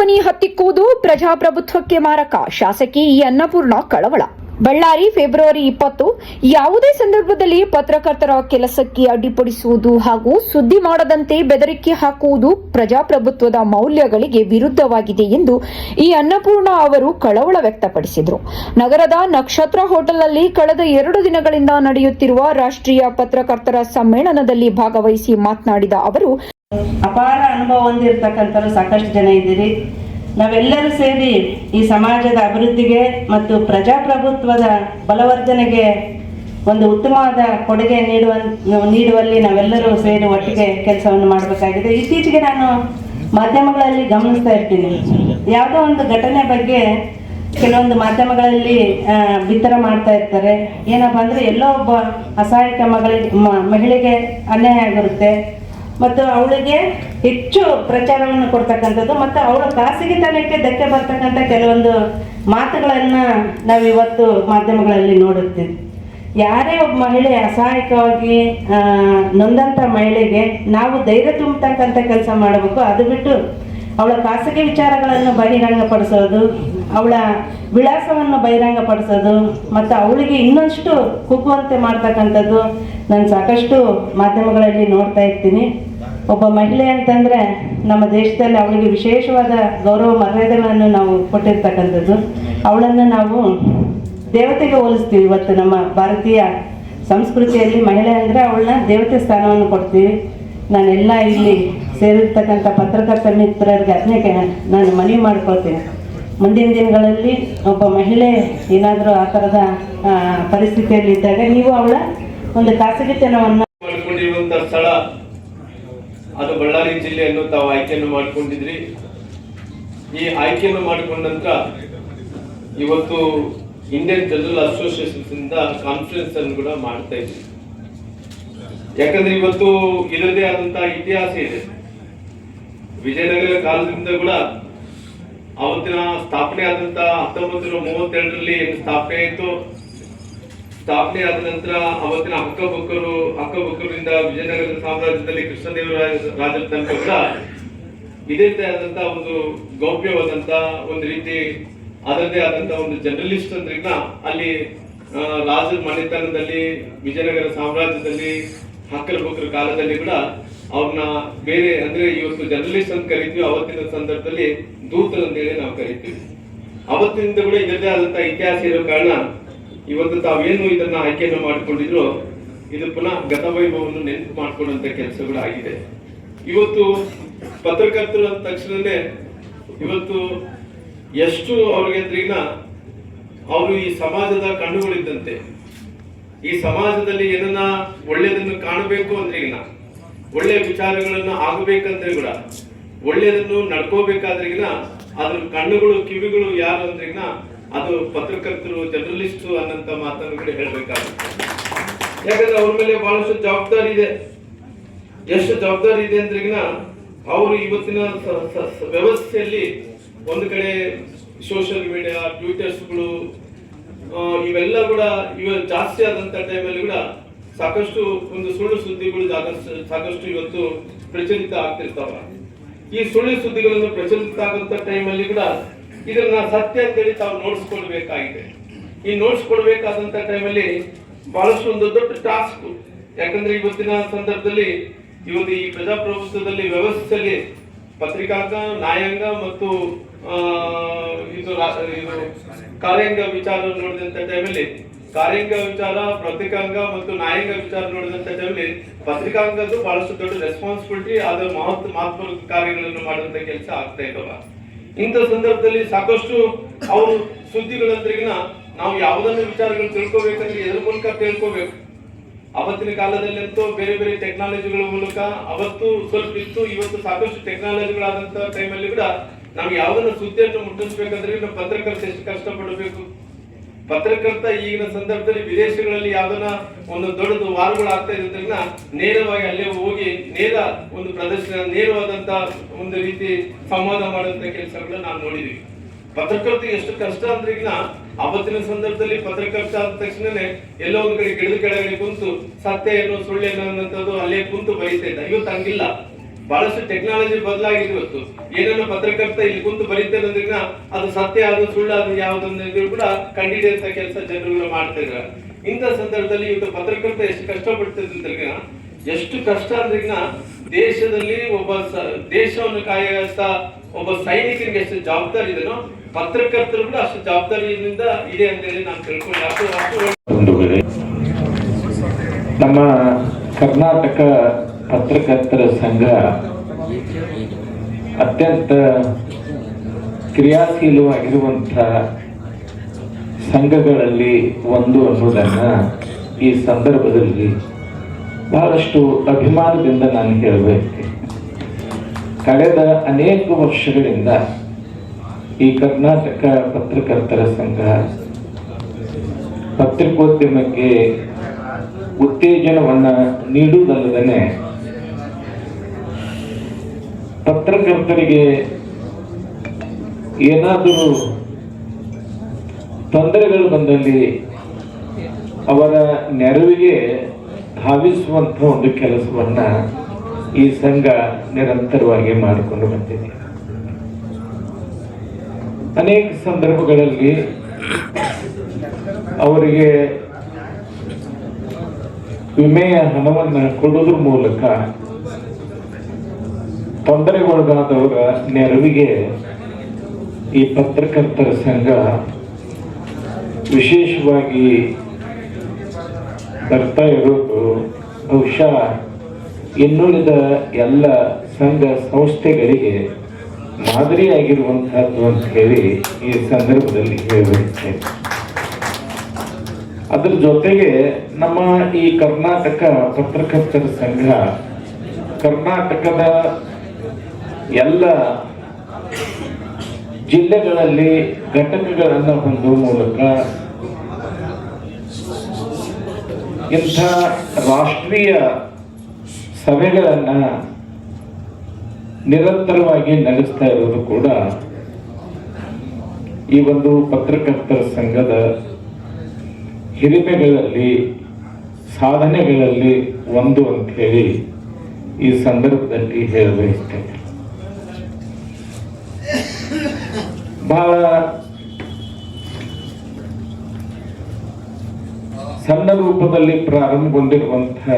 ಧ್ವನಿ ಹತ್ತಿಕ್ಕುವುದು ಪ್ರಜಾಪ್ರಭುತ್ವಕ್ಕೆ ಮಾರಕ. ಶಾಸಕಿ ಅನ್ನಪೂರ್ಣ ಕಳವಳ. ಬಳ್ಳಾರಿ ಫೆಬ್ರವರಿ 20. ಯಾವುದೇ ಸಂದರ್ಭದಲ್ಲಿ ಪತ್ರಕರ್ತರ ಕೆಲಸಕ್ಕೆ ಅಡ್ಡಿಪಡಿಸುವುದು ಹಾಗೂ ಸುದ್ದಿ ಮಾಡದಂತೆ ಬೆದರಿಕೆ ಹಾಕುವುದು ಪ್ರಜಾಪ್ರಭುತ್ವದ ಮೌಲ್ಯಗಳಿಗೆ ವಿರುದ್ಧವಾಗಿದೆ ಎಂದು ಅನ್ನಪೂರ್ಣ ಅವರು ಕಳವಳ ವ್ಯಕ್ತಪಡಿಸಿದರು. ನಗರದ ನಕ್ಷತ್ರ ಹೋಟೆಲ್ನಲ್ಲಿ ಕಳೆದ 2 ದಿನಗಳಿಂದ ನಡೆಯುತ್ತಿರುವ ರಾಷ್ಟ್ರೀಯ ಪತ್ರಕರ್ತರ ಸಮ್ಮೇಳನದಲ್ಲಿ ಭಾಗವಹಿಸಿ ಮಾತನಾಡಿದ ಅವರು, ಅಪಾರ ಅನುಭವ ಹೊಂದಿರತಕ್ಕಂಥವರು ಸಾಕಷ್ಟು ಜನ ಇದ್ದೀರಿ. ನಾವೆಲ್ಲರೂ ಸೇರಿ ಈ ಸಮಾಜದ ಅಭಿವೃದ್ಧಿಗೆ ಮತ್ತು ಪ್ರಜಾಪ್ರಭುತ್ವದ ಬಲವರ್ಧನೆಗೆ ಒಂದು ಉತ್ತಮವಾದ ಕೊಡುಗೆ ನೀಡುವಲ್ಲಿ ನಾವೆಲ್ಲರೂ ಸೇರಿ ಒಟ್ಟಿಗೆ ಕೆಲಸವನ್ನು ಮಾಡಬೇಕಾಗಿದೆ. ಇತ್ತೀಚೆಗೆ ನಾನು ಮಾಧ್ಯಮಗಳಲ್ಲಿ ಗಮನಿಸ್ತಾ ಇರ್ತೀನಿ, ಯಾವುದೋ ಒಂದು ಘಟನೆ ಬಗ್ಗೆ ಕೆಲವೊಂದು ಮಾಧ್ಯಮಗಳಲ್ಲಿ ಬಿತ್ತರ ಮಾಡ್ತಾ ಇರ್ತಾರೆ. ಏನಪ್ಪ ಅಂದರೆ ಎಲ್ಲೋ ಒಬ್ಬ ಅಸಹಾಯಕ ಮಹಿಳೆಗೆ ಅನ್ಯಾಯ ಆಗಿರುತ್ತೆ ಮತ್ತು ಅವಳಿಗೆ ಹೆಚ್ಚು ಪ್ರಚಾರವನ್ನು ಕೊಡ್ತಕ್ಕಂಥದ್ದು ಮತ್ತು ಅವಳ ಖಾಸಗಿತನಕ್ಕೆ ಧಕ್ಕೆ ಬರ್ತಕ್ಕಂಥ ಕೆಲವೊಂದು ಮಾತುಗಳನ್ನು ನಾವು ಇವತ್ತು ಮಾಧ್ಯಮಗಳಲ್ಲಿ ನೋಡುತ್ತೀವಿ. ಯಾರೇ ಒಬ್ಬ ಮಹಿಳೆ ಅಸಹಾಯಕವಾಗಿ ನೊಂದಂಥ ಮಹಿಳೆಗೆ ನಾವು ಧೈರ್ಯ ತುಂಬತಕ್ಕಂಥ ಕೆಲಸ ಮಾಡಬೇಕು. ಅದು ಬಿಟ್ಟು ಅವಳ ಖಾಸಗಿ ವಿಚಾರಗಳನ್ನು ಬಹಿರಂಗಪಡಿಸೋದು, ಅವಳ ವಿಳಾಸವನ್ನು ಬಹಿರಂಗಪಡಿಸೋದು ಮತ್ತು ಅವಳಿಗೆ ಇನ್ನಷ್ಟು ಕುಗ್ಗುವಂತೆ ಮಾಡ್ತಕ್ಕಂಥದ್ದು ನಾನು ಸಾಕಷ್ಟು ಮಾಧ್ಯಮಗಳಲ್ಲಿ ನೋಡ್ತಾ ಇರ್ತೀನಿ. ಒಬ್ಬ ಮಹಿಳೆ ಅಂತಂದರೆ ನಮ್ಮ ದೇಶದಲ್ಲಿ ಅವಳಿಗೆ ವಿಶೇಷವಾದ ಗೌರವ ಮರ್ಯಾದೆಗಳನ್ನು ನಾವು ಕೊಟ್ಟಿರ್ತಕ್ಕಂಥದ್ದು. ಅವಳನ್ನು ನಾವು ದೇವತೆಗೆ ಹೋಲಿಸ್ತೀವಿ. ಇವತ್ತು ನಮ್ಮ ಭಾರತೀಯ ಸಂಸ್ಕೃತಿಯಲ್ಲಿ ಮಹಿಳೆ ಅಂದರೆ ಅವಳನ್ನ ದೇವತೆ ಸ್ಥಾನವನ್ನು ಕೊಡ್ತೀವಿ. ನಾನೆಲ್ಲ ಇಲ್ಲಿ ಸೇರಿರ್ತಕ್ಕಂಥ ಪತ್ರಕರ್ತ ಮಿತ್ರರಿಗೆ ಅದನ್ನೇ ನಾನು ಮನವಿ ಮಾಡ್ಕೊಳ್ತೀನಿ. ಮುಂದಿನ ದಿನಗಳಲ್ಲಿ ಒಬ್ಬ ಮಹಿಳೆ ಏನಾದರೂ ಆ ಥರದ ಪರಿಸ್ಥಿತಿಯಲ್ಲಿ ಇದ್ದಾಗ ನೀವು ಅವಳ ಒಂದು ಖಾಸಗಿತನವನ್ನು ಮಾಡಿಕೊಂಡಿರುವಂಥ ಸ್ಥಳ ಅದು ಬಳ್ಳಾರಿ ಜಿಲ್ಲೆಯನ್ನು ತಾವು ಆಯ್ಕೆಯನ್ನು ಮಾಡಿಕೊಂಡಿದ್ರಿ. ಈ ಆಯ್ಕೆಯನ್ನು ಮಾಡಿಕೊಂಡ ನಂತರ ಇವತ್ತು ಇಂಡಿಯನ್ ಜನರಲ್ ಅಸೋಸಿಯೇಷನ್ ಇಂದ ಕಾನ್ಫರೆನ್ಸ್ ಅನ್ನು ಕೂಡ ಮಾಡ್ತಾ ಇದ್ವಿ. ಯಾಕಂದ್ರೆ ಇವತ್ತು ಇದರದೇ ಆದಂತಹ ಇತಿಹಾಸ ಇದೆ. ವಿಜಯನಗರ ಕಾಲದಿಂದ ಕೂಡ ಅವತ್ತಿನ ಸ್ಥಾಪನೆ ಆದಂತ 1932ರಲ್ಲಿ ಏನು ಸ್ಥಾಪನೆ ಆಯಿತು, ಸ್ಥಾಪನೆ ಆದ ನಂತರ ಅವತ್ತಿನ ಹಕ್ಕಬುಕ್ಕರಿಂದ ವಿಜಯನಗರದ ಸಾಮ್ರಾಜ್ಯದಲ್ಲಿ ಕೃಷ್ಣದೇವರಾಜರ ತನಕ ಕೂಡ ಇದೇ ಆದಂತ ಒಂದು ಗೌಪ್ಯವಾದಂತ ಒಂದು ರೀತಿ ಅದರದೇ ಆದಂತ ಒಂದು ಜರ್ನಲಿಸ್ಟ್ ಅಂದ್ರಿಗ ಅಲ್ಲಿ ರಾಜರ ಮನೆತನದಲ್ಲಿ ವಿಜಯನಗರ ಸಾಮ್ರಾಜ್ಯದಲ್ಲಿ ಹಕ್ಕಬುಕ್ಕರ ಕಾಲದಲ್ಲಿ ಕೂಡ ಅವ್ರನ್ನ ಬೇರೆ ಅಂದ್ರೆ ಇವತ್ತು ಜರ್ನಲಿಸ್ಟ್ ಅಂತ ಕರಿತೀವಿ, ಅವತ್ತಿನ ಸಂದರ್ಭದಲ್ಲಿ ದೂತರು ಅಂತೇಳಿ ನಾವು ಕರಿತೀವಿ. ಅವತ್ತಿನಿಂದ ಕೂಡ ಇದರದೇ ಆದಂತ ಇತಿಹಾಸ ಇರೋ ಕಾರಣ ಇವತ್ತು ತಾವೇನು ಇದನ್ನ ಆಯ್ಕೆಯನ್ನು ಮಾಡಿಕೊಂಡಿದ್ರು ಇದು ಪುನಃ ಗತ ವೈಭವವನ್ನು ನೆನಪು ಮಾಡಿಕೊಳ್ಳುವಂತ ಕೆಲಸಗಳು ಆಗಿದೆ. ಇವತ್ತು ಪತ್ರಕರ್ತರು ಅಂದ ತಕ್ಷಣನೇ ಇವತ್ತು ಎಷ್ಟು ಅವ್ರಿಗೆ ಅಂದ್ರೀಗ ಅವರು ಈ ಸಮಾಜದ ಕಣ್ಣುಗಳಿದ್ದಂತೆ. ಈ ಸಮಾಜದಲ್ಲಿ ಏನನ್ನ ಒಳ್ಳೆಯದನ್ನು ಕಾಣಬೇಕು ಅಂದ್ರೀಗ, ಒಳ್ಳೆಯ ವಿಚಾರಗಳನ್ನು ಆಗಬೇಕಂದ್ರೆ ಕೂಡ ಒಳ್ಳೆಯದನ್ನು ನಡ್ಕೋಬೇಕಾದ್ರೀಗ ಅದ್ರ ಕಣ್ಣುಗಳು ಕಿವಿಗಳು ಯಾರು ಅಂದ್ರೀಗ ಅದು ಪತ್ರಕರ್ತರು ಜರ್ನಲಿಸ್ಟು ಅನ್ನಂತ ಮಾತನ್ನು ಕೂಡ ಹೇಳ್ಬೇಕಾಗುತ್ತೆ. ಯಾಕಂದ್ರೆ ಅವ್ರ ಮೇಲೆ ಬಹಳಷ್ಟು ಜವಾಬ್ದಾರಿ ಇದೆ. ಎಷ್ಟು ಜವಾಬ್ದಾರಿ ಇದೆ ಅಂದ್ರೀಗ ಅವರು ಇವತ್ತಿನ ವ್ಯವಸ್ಥೆಯಲ್ಲಿ ಒಂದು ಕಡೆ ಸೋಷಿಯಲ್ ಮೀಡಿಯಾ ಟ್ವಿಟರ್ಸ್ಗಳು ಇವೆಲ್ಲ ಕೂಡ ಜಾಸ್ತಿ ಆದಂತ ಟೈಮಲ್ಲಿ ಕೂಡ ಸಾಕಷ್ಟು ಒಂದು ಸುಳ್ಳು ಸುದ್ದಿಗಳು ಸಾಕಷ್ಟು ಇವತ್ತು ಪ್ರಚಲಿತ ಆಗ್ತಿರ್ತಾವ. ಈ ಸುಳ್ಳು ಸುದ್ದಿಗಳನ್ನು ಪ್ರಚಲಿತ ಆಗುವಂತ ಟೈಮಲ್ಲಿ ಕೂಡ ಇದನ್ನ ಸತ್ಯ ಅಂತೇಳಿ ತಾವು ನೋಡಿಸ್ಕೊಳ್ಬೇಕಾಗಿದೆ. ಈ ನೋಡಿಸ್ಕೊಳ್ಬೇಕಾದಂತ ಟೈಮಲ್ಲಿ ಬಹಳಷ್ಟು ಒಂದು ದೊಡ್ಡ ಟಾಸ್ಕ್. ಯಾಕಂದ್ರೆ ಇವತ್ತಿನ ಸಂದರ್ಭದಲ್ಲಿ ಇವತ್ತು ಈ ಪ್ರಜಾಪ್ರಭುತ್ವದಲ್ಲಿ ವ್ಯವಸ್ಥೆಯಲ್ಲಿ ಪತ್ರಿಕಾಂಗ, ನ್ಯಾಯಾಂಗ ಮತ್ತು ಇದು ಕಾರ್ಯಾಂಗ ವಿಚಾರ ನೋಡಿದಂತ ಟೈಮಲ್ಲಿ ಕಾರ್ಯಾಂಗ ವಿಚಾರ, ಪತ್ರಿಕಾಂಗ ಮತ್ತು ನ್ಯಾಯಾಂಗ ವಿಚಾರ ನೋಡಿದಂತ ಟೈಮಲ್ಲಿ ಪತ್ರಿಕಾಂಗದ್ದು ಬಹಳಷ್ಟು ದೊಡ್ಡ ರೆಸ್ಪಾನ್ಸಿಬಿಲಿಟಿ, ಅದರ ಮಹತ್ವ ಕಾರ್ಯಗಳನ್ನು ಮಾಡುವಂತ ಕೆಲಸ ಆಗ್ತಾ ಇದ್ದಾವ. ಇಂಥ ಸಂದರ್ಭದಲ್ಲಿ ಸಾಕಷ್ಟು ಅವರು ಸುದ್ದಿಗಳಂದ್ರಿಗಿನ ನಾವು ಯಾವುದನ್ನು ವಿಚಾರಗಳು ತಿಳ್ಕೊಬೇಕಂದ್ರೆ ಎದ್ರ ಮೂಲಕ ತಿಳ್ಕೊಬೇಕು. ಅವತ್ತಿನ ಕಾಲದಲ್ಲಿ ಅಂತೂ ಬೇರೆ ಬೇರೆ ಟೆಕ್ನಾಲಜಿಗಳ ಮೂಲಕ ಅವತ್ತು ಸ್ವಲ್ಪ ಇತ್ತು, ಇವತ್ತು ಸಾಕಷ್ಟು ಟೆಕ್ನಾಲಜಿಗಳಾದಂತ ಟೈಮಲ್ಲಿ ಕೂಡ ನಾವು ಯಾವ್ದನ್ನ ಸುದ್ದಿಯನ್ನು ಮುಟ್ಟಿಸ್ಬೇಕಂದ್ರೆ ನಾವು ಪತ್ರಕರ್ತ ಎಷ್ಟು ಕಷ್ಟಪಡಬೇಕು. ಪತ್ರಕರ್ತ ಈಗಿನ ಸಂದರ್ಭದಲ್ಲಿ ವಿದೇಶಗಳಲ್ಲಿ ಯಾವ್ದನ್ನ ಒಂದು ದೊಡ್ಡದು ವಾರಗಳು ಆಗ್ತಾ ಇದ್ರಿಂದ ನೇರವಾಗಿ ಅಲ್ಲೇ ಹೋಗಿ ನೇರ ಒಂದು ಪ್ರದರ್ಶನ, ನೇರವಾದಂತ ಒಂದು ರೀತಿ ಸಂವಾದ ಮಾಡುವಂತ ಕೆಲಸಗಳನ್ನ ನಾವು ನೋಡಿದೀವಿ. ಪತ್ರಕರ್ತ ಎಷ್ಟು ಕಷ್ಟ ಅಂದ್ರೀಗ ಅವತ್ತಿನ ಸಂದರ್ಭದಲ್ಲಿ ಪತ್ರಕರ್ತ ಆದ ತಕ್ಷಣನೇ ಎಲ್ಲೋ ಒಂದ್ ಕಡೆ ಗಿಡದ ಕೆಳಗಡೆ ಕುಂತು ಸತ್ಯ ಏನೋ ಸುಳ್ಳು ಏನೋ ಅನ್ನೋದು ಅಲ್ಲೇ ಕುಂತು ಬರೀತಾ ಇದ್ದ. ಇವತ್ತು ಹಂಗಿಲ್ಲ. ಬಹಳಷ್ಟು ಟೆಕ್ನಾಲಜಿ ಬದಲಾಗಿದೆ ಇವತ್ತು. ಏನನ್ನು ಪತ್ರಕರ್ತ ಇಲ್ಲಿ ಕುಂತು ಬರೀತಾರೆ ಅಂದ್ರಿನ ಅದು ಸತ್ಯ, ಅದು ಸುಳ್ಳು, ಅದು ಯಾವುದೊಂದು ಕೂಡ ಕಂಡಿಡಿಯುವಂತ ಕೆಲಸ ಜನರುಗಳು ಮಾಡ್ತಾ ಇದ್ದಾರೆ. ಇಂಥ ಸಂದರ್ಭದಲ್ಲಿ ಇವತ್ತು ಪತ್ರಕರ್ತ ಎಷ್ಟು ಕಷ್ಟಪಡ್ತಿದ್ರೆ, ಎಷ್ಟು ಕಷ್ಟ ಅಂದ್ರಿನ ದೇಶದಲ್ಲಿ ಒಬ್ಬ ದೇಶವನ್ನು ಕಾಯುವಂತ ಒಬ್ಬ ಸೈನಿಕರಿಗೆ ಎಷ್ಟು ಜವಾಬ್ದಾರಿ ಇದೆನೋ ಪತ್ರಕರ್ತರು ಕೂಡ ಅಷ್ಟು ಜವಾಬ್ದಾರಿಯಿಂದ ಇದೆ ಅಂತ ಹೇಳಿ ನಾನು ತಿಳ್ಕೊಂಡೆ. ನಮ್ಮ ಕರ್ನಾಟಕ ಪತ್ರಕರ್ತರ ಸಂಘ ಅತ್ಯಂತ ಕ್ರಿಯಾಶೀಲವಾಗಿರುವಂಥ ಸಂಘಗಳಲ್ಲಿ ಒಂದು ಅನ್ನೋದನ್ನು ಈ ಸಂದರ್ಭದಲ್ಲಿ ಬಹಳಷ್ಟು ಅಭಿಮಾನದಿಂದ ನಾನು ಹೇಳಬೇಕು. ಕಳೆದ ಅನೇಕ ವರ್ಷಗಳಿಂದ ಈ ಕರ್ನಾಟಕ ಪತ್ರಕರ್ತರ ಸಂಘ ಪತ್ರಿಕೋದ್ಯಮಕ್ಕೆ ಉತ್ತೇಜನವನ್ನು ನೀಡುವುದಲ್ಲದೆ ಪತ್ರಕರ್ತರಿಗೆ ಏನಾದರೂ ತೊಂದರೆಗಳು ಬಂದಲ್ಲಿ ಅವರ ನೆರವಿಗೆ ಧಾವಿಸುವಂಥ ಒಂದು ಕೆಲಸವನ್ನು ಈ ಸಂಘ ನಿರಂತರವಾಗಿ ಮಾಡಿಕೊಂಡು ಬಂದಿದೆ. ಅನೇಕ ಸಂದರ್ಭಗಳಲ್ಲಿ ಅವರಿಗೆ ವಿಮೆಯ ಹಣವನ್ನು ಕೊಡುವುದರ ಮೂಲಕ ತೊಂದರೆಗೊಳಗಾದವರ ನೆರವಿಗೆ ಈ ಪತ್ರಕರ್ತರ ಸಂಘ ವಿಶೇಷವಾಗಿ ಬರ್ತಾ ಇರೋದು ಬಹುಶಃ ಇನ್ನುಳಿದ ಎಲ್ಲ ಸಂಘ ಸಂಸ್ಥೆಗಳಿಗೆ ಮಾದರಿಯಾಗಿರುವಂತಹದ್ದು ಅಂತ ಹೇಳಿ ಈ ಸಂದರ್ಭದಲ್ಲಿ ಹೇಳಬೇಕು. ಅದರ ಜೊತೆಗೆ ನಮ್ಮ ಈ ಕರ್ನಾಟಕ ಪತ್ರಕರ್ತರ ಸಂಘ ಕರ್ನಾಟಕದ ಎಲ್ಲ ಜಿಲ್ಲೆಗಳಲ್ಲಿ ಘಟಕಗಳನ್ನು ಹೊಂದುವ ಮೂಲಕ ಇಂಥ ರಾಷ್ಟ್ರೀಯ ಸಭೆಗಳನ್ನು ನಿರಂತರವಾಗಿ ನಡೆಸ್ತಾ ಇರೋದು ಕೂಡ ಈ ಒಂದು ಪತ್ರಕರ್ತರ ಸಂಘದ ಹಿರಿಮೆಗಳಲ್ಲಿ ಸಾಧನೆಗಳಲ್ಲಿ ಒಂದು ಅಂತ ಹೇಳಿ ಈ ಸಂದರ್ಭದಲ್ಲಿ ಹೇಳಬಯಸ್ತೇನೆ. ಬಹಳ ಸಣ್ಣ ರೂಪದಲ್ಲಿ ಪ್ರಾರಂಭಗೊಂಡಿರುವಂತಹ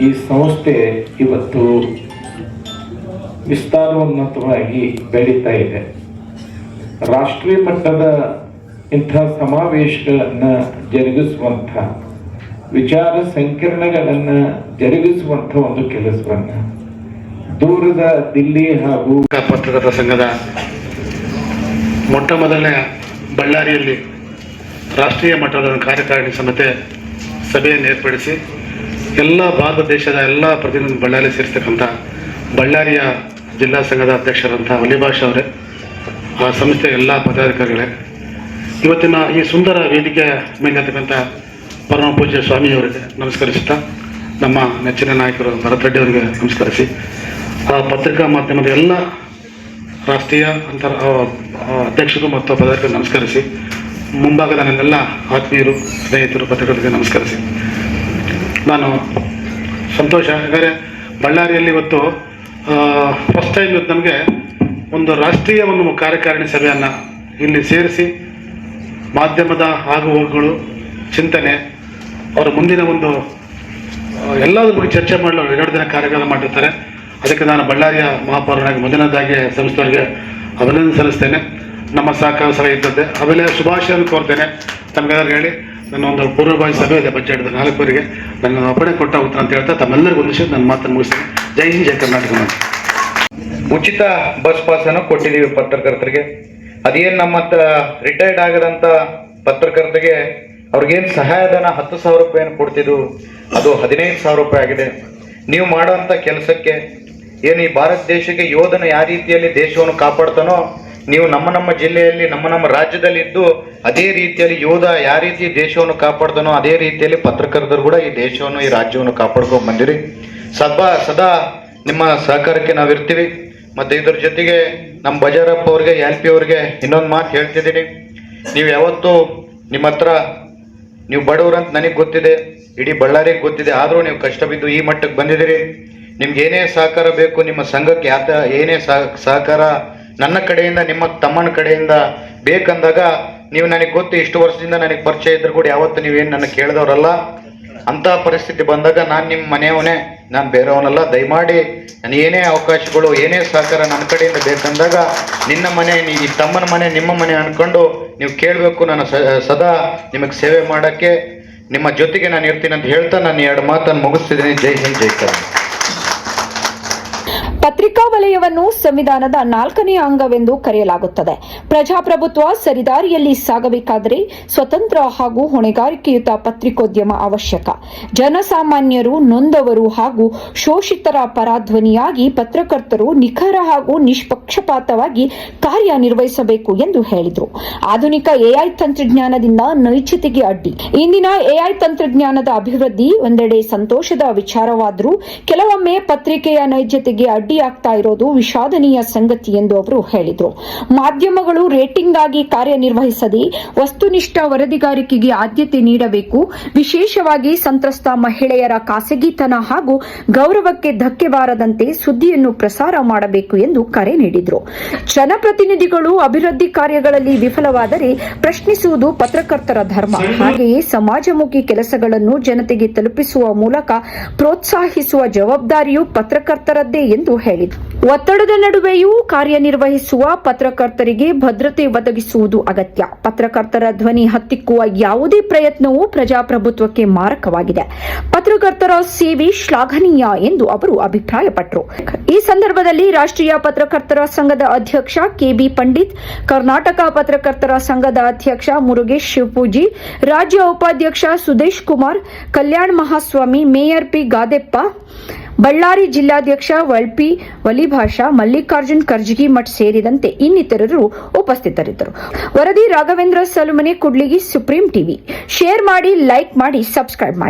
ಈ ಸಂಸ್ಥೆ ಇವತ್ತು ವಿಸ್ತಾರೋನ್ನತವಾಗಿ ಬೆಳೀತಾ ಇದೆ. ರಾಷ್ಟ್ರೀಯ ಮಟ್ಟದ ಇಂಥ ಸಮಾವೇಶಗಳನ್ನು ಜರುಗಿಸುವಂಥ ವಿಚಾರ ಸಂಕಿರಣಗಳನ್ನು ಜರುಗಿಸುವಂಥ ಒಂದು ಕೆಲಸವನ್ನು ದೂರದ ದಿಲ್ಲಿ ಹಾಗೂ ಪತ್ರಕರ್ತರ ಸಂಘದ ಮೊಟ್ಟ ಮೊದಲನೇ ಬಳ್ಳಾರಿಯಲ್ಲಿ ರಾಷ್ಟ್ರೀಯ ಮಟ್ಟದ ಕಾರ್ಯಕಾರಿಣಿ ಸಭೆಯನ್ನು ಏರ್ಪಡಿಸಿ ಎಲ್ಲ ಭಾರತ ದೇಶದ ಎಲ್ಲ ಪ್ರತಿನಿಧಿ ಬಳ್ಳಾರಿ ಸೇರಿಸ್ತಕ್ಕಂಥ ಬಳ್ಳಾರಿಯ ಜಿಲ್ಲಾ ಸಂಘದ ಅಧ್ಯಕ್ಷರಂಥ ವಲಿಭಾಷ್ ಅವರೇ, ಆ ಸಂಸ್ಥೆಯ ಎಲ್ಲ ಪದಾಧಿಕಾರಿಗಳೇ, ಇವತ್ತಿನ ಈ ಸುಂದರ ವೇದಿಕೆ ಮೇಲಿರ್ತಕ್ಕಂಥ ಪರಮ ಪೂಜ್ಯ ಸ್ವಾಮಿಯವರಿಗೆ ನಮಸ್ಕರಿಸುತ್ತಾ, ನಮ್ಮ ನೆಚ್ಚಿನ ನಾಯಕರು ಭರತ್ ರೆಡ್ಡಿ ಅವರಿಗೆ ನಮಸ್ಕರಿಸಿ, ಆ ಪತ್ರಿಕಾ ಮಾಧ್ಯಮದ ಎಲ್ಲ ರಾಷ್ಟ್ರೀಯ ಅಧ್ಯಕ್ಷರು ಮತ್ತು ಪದಾಧಿಕಾರಿ ನಮಸ್ಕರಿಸಿ, ಮುಂಭಾಗದ ನನ್ನೆಲ್ಲ ಆತ್ಮೀಯರು ಸ್ನೇಹಿತರು ಪತ್ರಕರ್ತರಿಗೆ ನಮಸ್ಕರಿಸಿ, ನಾನು ಸಂತೋಷ. ಯಾಕಂದರೆ ಬಳ್ಳಾರಿಯಲ್ಲಿ ಇವತ್ತು ಫಸ್ಟ್ ಟೈಮ್ ಇವತ್ತು ನಮಗೆ ಒಂದು ರಾಷ್ಟ್ರೀಯ ಒಂದು ಕಾರ್ಯಕಾರಿಣಿ ಸಭೆಯನ್ನು ಇಲ್ಲಿ ಸೇರಿಸಿ ಮಾಧ್ಯಮದ ಆಗುಹೋಗುಗಳು, ಚಿಂತನೆ, ಅವರ ಮುಂದಿನ ಒಂದು ಎಲ್ಲದರ ಬಗ್ಗೆ ಚರ್ಚೆ ಮಾಡಲು 2 ದಿನ ಕಾರ್ಯಕ್ರಮ ಮಾಡಿರ್ತಾರೆ. ಅದಕ್ಕೆ ನಾನು ಬಳ್ಳಾರಿಯ ಮಹಾಪೌರನಾಗಿ ಮೊದಲನೇದಾಗಿ ಸಂಸ್ಥೆಯವರಿಗೆ ಅಭಿನಂದನೆ ಸಲ್ಲಿಸ್ತೇನೆ. ನಮ್ಮ ಸಹಕಾರ ಸಭೆ ಇದ್ದದ್ದೇ ಆಮೇಲೆ ಶುಭಾಶಯವನ್ನು ಕೋರ್ತೇನೆ. ತಮಗೆಲ್ಲರೂ ಹೇಳಿ ನನ್ನ ಒಂದು ಪೂರ್ವಭಾವಿ ಸಭೆ ಇದೆ ಬಜೆಟ್ 4 ನನ್ನ ಅಪ್ಪಣೆ ಕೊಟ್ಟ ಉತ್ತರ ಅಂತ ಹೇಳ್ತಾ ತಮ್ಮೆಲ್ಲರಿಗೂ ಒಂದು ನನ್ನ ಮಾತನ್ನು ಮುಗಿಸ್ತೇನೆ. ಜೈ ಹಿಂದ್, ಜೈ ಕರ್ನಾಟಕ. ಉಚಿತ ಬಸ್ ಪಾಸ್ ಅನ್ನು ಕೊಟ್ಟಿದ್ದೀವಿ ಪತ್ರಕರ್ತರಿಗೆ. ಅದೇನು ನಮ್ಮ ರಿಟೈರ್ಡ್ ಆಗದಂತ ಪತ್ರಕರ್ತರಿಗೆ ಅವ್ರಿಗೇನು ಸಹಾಯಧನ 10,000 ರೂಪಾಯಿಯನ್ನು ಕೊಡ್ತಿದ್ದು ಅದು 15,000 ರೂಪಾಯಿ ಆಗಿದೆ. ನೀವು ಮಾಡುವಂಥ ಕೆಲಸಕ್ಕೆ ಏನು ಈ ಭಾರತ ದೇಶಕ್ಕೆ ಯೋಧನ ಯಾವ ರೀತಿಯಲ್ಲಿ ದೇಶವನ್ನು ಕಾಪಾಡ್ತಾನೋ, ನೀವು ನಮ್ಮ ಜಿಲ್ಲೆಯಲ್ಲಿ ನಮ್ಮ ರಾಜ್ಯದಲ್ಲಿ ಇದ್ದು ಅದೇ ರೀತಿಯಲ್ಲಿ ಯೋಧ ಯಾವ ರೀತಿ ದೇಶವನ್ನು ಕಾಪಾಡ್ತಾನೋ ಅದೇ ರೀತಿಯಲ್ಲಿ ಪತ್ರಕರ್ತರು ಕೂಡ ಈ ದೇಶವನ್ನು ಈ ರಾಜ್ಯವನ್ನು ಕಾಪಾಡ್ಕೊಂಡು ಬಂದಿರಿ. ಸದಾ ನಿಮ್ಮ ಸಹಕಾರಕ್ಕೆ ನಾವಿರ್ತೀವಿ. ಮತ್ತು ಇದ್ರ ಜೊತೆಗೆ ನಮ್ಮ ಬಜಾರಪ್ಪ ಅವ್ರಿಗೆ, LP ಅವ್ರಿಗೆ ಇನ್ನೊಂದು ಮಾತು ಹೇಳ್ತಿದ್ದೀನಿ. ನೀವು ಯಾವತ್ತೂ ನಿಮ್ಮ ಹತ್ರ ನೀವು ಬಡವ್ರಂತ ನನಗೆ ಗೊತ್ತಿದೆ, ಇಡೀ ಬಳ್ಳಾರಿಗೆ ಗೊತ್ತಿದೆ, ಆದರೂ ನೀವು ಕಷ್ಟ ಬಿದ್ದು ಈ ಮಟ್ಟಕ್ಕೆ ಬಂದಿದ್ದೀರಿ. ನಿಮ್ಗೆ ಏನೇ ಸಹಕಾರ ಬೇಕು, ನಿಮ್ಮ ಸಂಘಕ್ಕೆ ಏನೇ ಸಹಕಾರ ನನ್ನ ಕಡೆಯಿಂದ ನಿಮ್ಮ ತಮ್ಮನ ಕಡೆಯಿಂದ ಬೇಕಂದಾಗ ನೀವು ನನಗೆ ಗೊತ್ತು, ಇಷ್ಟು ವರ್ಷದಿಂದ ನನಗೆ ಪರಿಚಯ ಇದ್ರು ಕೂಡ ಯಾವತ್ತು ನೀವೇನು ನನ್ನ ಕೇಳಿದವರಲ್ಲ. ಅಂಥ ಪರಿಸ್ಥಿತಿ ಬಂದಾಗ ನಾನು ನಿಮ್ಮ ಮನೆಯವನೇ, ನಾನು ಬೇರೆಯವನಲ್ಲ. ದಯಮಾಡಿ ನಾನು ಏನೇ ಅವಕಾಶಗಳು, ಏನೇ ಸಹಕಾರ ನನ್ನ ಕಡೆಯಿಂದ ಬೇಕಂದಾಗ ನಿನ್ನ ಮನೆ, ಈ ತಮ್ಮನ ಮನೆ ನಿಮ್ಮ ಮನೆ ಅಂದ್ಕೊಂಡು ನೀವು ಕೇಳಬೇಕು. ನಾನು ಸದಾ ನಿಮಗೆ ಸೇವೆ ಮಾಡೋಕ್ಕೆ ನಿಮ್ಮ ಜೊತೆಗೆ ನಾನು ಇರ್ತೀನಿ ಅಂತ ಹೇಳ್ತಾ ನಾನು 2 ಮಾತನ್ನು ಮುಗಿಸ್ತಿದ್ದೀನಿ. ಜೈ ಹಿಂದ್, ಜೈ ಕರ್ನಾಟಕ. ಪತ್ರಿಕಾ ವಲಯವನ್ನು ಸಂವಿಧಾನದ 4ನೇ ಅಂಗವೆಂದು ಕರೆಯಲಾಗುತ್ತದೆ. ಪ್ರಜಾಪ್ರಭುತ್ವ ಸರಿದಾರಿಯಲ್ಲಿ ಸಾಗಬೇಕಾದರೆ ಸ್ವತಂತ್ರ ಹಾಗೂ ಹೊಣೆಗಾರಿಕೆಯುತ ಪತ್ರಿಕೋದ್ಯಮ ಅವಶ್ಯಕ. ಜನಸಾಮಾನ್ಯರು, ನೊಂದವರು ಹಾಗೂ ಶೋಷಿತರ ಪರಧ್ವನಿಯಾಗಿ ಪತ್ರಕರ್ತರು ನಿಖರ ಹಾಗೂ ನಿಷ್ಪಕ್ಷಪಾತವಾಗಿ ಕಾರ್ಯನಿರ್ವಹಿಸಬೇಕು ಎಂದು ಹೇಳಿದರು. ಆಧುನಿಕ ಎಐ ತಂತ್ರಜ್ಞಾನದಿಂದ ನೈಜತೆಗೆ ಅಡ್ಡಿ. ಇಂದಿನ ಎಐ ತಂತ್ರಜ್ಞಾನದ ಅಭಿವೃದ್ಧಿ ಒಂದೆಡೆ ಸಂತೋಷದ ವಿಚಾರವಾದರೂ ಕೆಲವೊಮ್ಮೆ ಪತ್ರಿಕೆಯ ನೈಜತೆಗೆ ಅಡ್ಡಿಯಾಗ್ತಾ ಇರೋದು ವಿಷಾದನೀಯ ಸಂಗತಿ ಎಂದು ಅವರು ಹೇಳಿದರು. ಮಾಧ್ಯಮಗಳು ರೇಟಿಂಗ್ ಆಗಿ ಕಾರ್ಯನಿರ್ವಹಿಸದೆ ವಸ್ತುನಿಷ್ಠ ವರದಿಗಾರಿಕೆಗೆ ಆದ್ಯತೆ ನೀಡಬೇಕು. ವಿಶೇಷವಾಗಿ ಸಂತ್ರಸ್ತ ಮಹಿಳೆಯರ ಖಾಸಗಿತನ ಹಾಗೂ ಗೌರವಕ್ಕೆ ಧಕ್ಕೆ ಬಾರದಂತೆ ಸುದ್ದಿಯನ್ನು ಪ್ರಸಾರ ಮಾಡಬೇಕು ಎಂದು ಕರೆ ನೀಡಿದರು. ಜನಪ್ರತಿನಿಧಿಗಳು ಅಭಿವೃದ್ಧಿ ಕಾರ್ಯಗಳಲ್ಲಿ ವಿಫಲವಾದರೆ ಪ್ರಶ್ನಿಸುವುದು ಪತ್ರಕರ್ತರ ಧರ್ಮ. ಹಾಗೆಯೇ ಸಮಾಜಮುಖಿ ಕೆಲಸಗಳನ್ನು ಜನತೆಗೆ ತಲುಪಿಸುವ ಮೂಲಕ ಪ್ರೋತ್ಸಾಹಿಸುವ ಜವಾಬ್ದಾರಿಯು ಪತ್ರಕರ್ತರದ್ದೇ ಎಂದು ಹೇಳಿದರು. ಒತ್ತಡದ ನಡುವೆಯೂ ಕಾರ್ಯನಿರ್ವಹಿಸುವ ಪತ್ರಕರ್ತರಿಗೆ ಭದ್ರತೆ ಒದಗಿಸುವುದು ಅಗತ್ಯ. ಪತ್ರಕರ್ತರ ಧ್ವನಿ ಹತ್ತಿಕ್ಕುವ ಯಾವುದೇ ಪ್ರಯತ್ನವೂ ಪ್ರಜಾಪ್ರಭುತ್ವಕ್ಕೆ ಮಾರಕವಾಗಿದೆ. ಪತ್ರಕರ್ತರ ಸೇವೆ ಶ್ಲಾಘನೀಯ ಎಂದು ಅವರು ಅಭಿಪ್ರಾಯಪಟ್ಟರು. ಈ ಸಂದರ್ಭದಲ್ಲಿ ರಾಷ್ಟ್ರೀಯ ಪತ್ರಕರ್ತರ ಸಂಘದ ಅಧ್ಯಕ್ಷ ಕೆಬಿ ಪಂಡಿತ್, ಕರ್ನಾಟಕ ಪತ್ರಕರ್ತರ ಸಂಘದ ಅಧ್ಯಕ್ಷ ಮುರುಗೇಶ್ ಶಿವಪೂಜಿ, ರಾಜ್ಯ ಉಪಾಧ್ಯಕ್ಷ ಸುದೇಶ್ ಕುಮಾರ್, ಕಲ್ಯಾಣ್ ಮಹಾಸ್ವಾಮಿ, ಮೇಯರ್ ಪಿ ಗಾದೆಪ್ಪ, ಬಳ್ಳಾರಿ ಜಿಲ್ಲಾಧ್ಯಕ್ಷ ವಲ್ಪಿ ವಲಿಭಾಷಾ, ಮಲ್ಲಿಕಾರ್ಜುನ್ ಕರ್ಜಗಿ ಮಠ್ ಸೇರಿದಂತೆ ಇನ್ನಿತರರು ಉಪಸ್ಥಿತರಿದ್ದರು. ವರದಿ Raghavendra ಸಲುಮನೆ, Kudligi, supreme TV. Share ಮಾಡಿ, ಲೈಕ್ ಮಾಡಿ, ಸಬ್ಸ್ಕ್ರೈಬ್ ಮಾಡಿ.